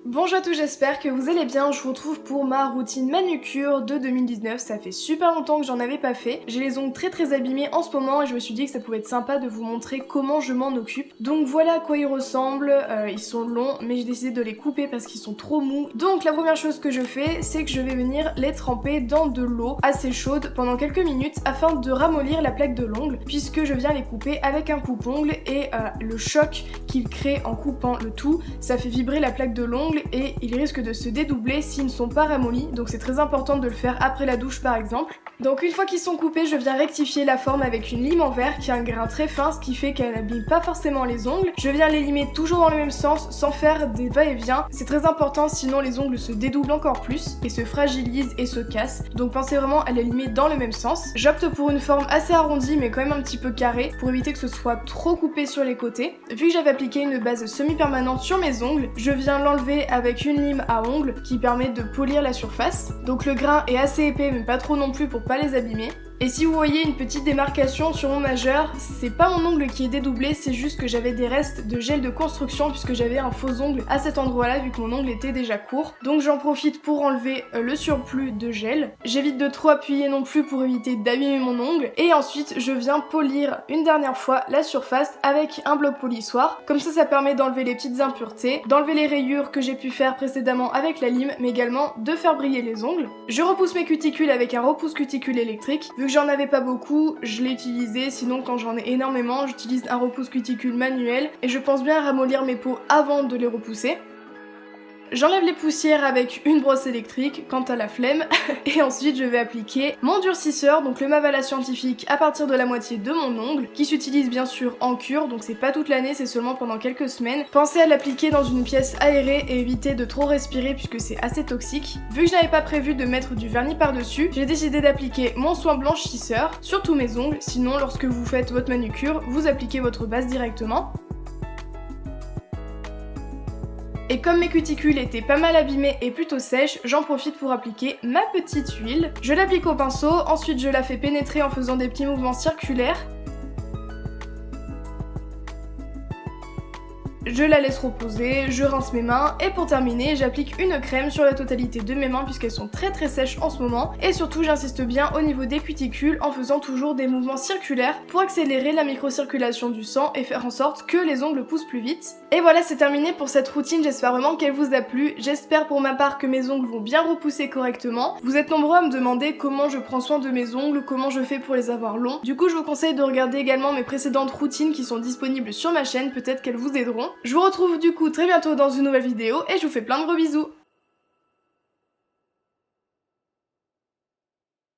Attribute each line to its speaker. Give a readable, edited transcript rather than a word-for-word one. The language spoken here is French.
Speaker 1: Bonjour à tous, j'espère que vous allez bien. Je vous retrouve pour ma routine manucure de 2019. Ça fait super longtemps que j'en avais pas fait. J'ai les ongles très abîmés en ce moment et je me suis dit que ça pouvait être sympa de vous montrer comment je m'en occupe. Donc voilà à quoi ils ressemblent. Ils sont longs mais j'ai décidé de les couper parce qu'ils sont trop mous. Donc la première chose que je fais, c'est que je vais venir les tremper dans de l'eau assez chaude pendant quelques minutes afin de ramollir la plaque de l'ongle, puisque je viens les couper avec un coupe-ongle et le choc qu'il crée en coupant le tout, ça fait vibrer la plaque de l'ongle et ils risquent de se dédoubler s'ils ne sont pas ramollis, donc c'est très important de le faire après la douche par exemple. Donc une fois qu'ils sont coupés, je viens rectifier la forme avec une lime en verre qui a un grain très fin, ce qui fait qu'elle n'abîme pas forcément les ongles. Je viens les limer toujours dans le même sens sans faire des va-et-vient, c'est très important sinon les ongles se dédoublent encore plus et se fragilisent et se cassent, donc pensez vraiment à les limer dans le même sens. J'opte pour une forme assez arrondie mais quand même un petit peu carrée pour éviter que ce soit trop coupé sur les côtés. Vu que j'avais appliqué une base semi-permanente sur mes ongles, je viens l'enlever avec une lime à ongles qui permet de polir la surface. Donc le grain est assez épais mais pas trop non plus pour pas les abîmer. Et si vous voyez une petite démarcation sur mon majeur, c'est pas mon ongle qui est dédoublé, c'est juste que j'avais des restes de gel de construction puisque j'avais un faux ongle à cet endroit-là vu que mon ongle était déjà court. Donc j'en profite pour enlever le surplus de gel. J'évite de trop appuyer non plus pour éviter d'abîmer mon ongle. Et ensuite je viens polir une dernière fois la surface avec un bloc polissoir. Comme ça permet d'enlever les petites impuretés, d'enlever les rayures que j'ai pu faire précédemment avec la lime, mais également de faire briller les ongles. Je repousse mes cuticules avec un repousse cuticule électrique. Vu que j'en avais pas beaucoup, je l'ai utilisé, sinon quand j'en ai énormément, j'utilise un repousse cuticule manuel et je pense bien ramollir mes peaux avant de les repousser. J'enlève les poussières avec une brosse électrique, quant à la flemme, et ensuite je vais appliquer mon durcisseur, donc le Mavala Scientifique à partir de la moitié de mon ongle, qui s'utilise bien sûr en cure, donc c'est pas toute l'année, c'est seulement pendant quelques semaines. Pensez à l'appliquer dans une pièce aérée et évitez de trop respirer puisque c'est assez toxique. Vu que je n'avais pas prévu de mettre du vernis par-dessus, j'ai décidé d'appliquer mon soin blanchisseur sur tous mes ongles, sinon lorsque vous faites votre manucure, vous appliquez votre base directement. Et comme mes cuticules étaient pas mal abîmées et plutôt sèches, j'en profite pour appliquer ma petite huile. Je l'applique au pinceau, ensuite je la fais pénétrer en faisant des petits mouvements circulaires. Je la laisse reposer, je rince mes mains et pour terminer j'applique une crème sur la totalité de mes mains puisqu'elles sont très sèches en ce moment et surtout j'insiste bien au niveau des cuticules en faisant toujours des mouvements circulaires pour accélérer la microcirculation du sang et faire en sorte que les ongles poussent plus vite. Et voilà, c'est terminé pour cette routine, j'espère vraiment qu'elle vous a plu, j'espère pour ma part que mes ongles vont bien repousser correctement. Vous êtes nombreux à me demander comment je prends soin de mes ongles, comment je fais pour les avoir longs. Du coup je vous conseille de regarder également mes précédentes routines qui sont disponibles sur ma chaîne, peut-être qu'elles vous aideront. Je vous retrouve du coup très bientôt dans une nouvelle vidéo et je vous fais plein de gros bisous.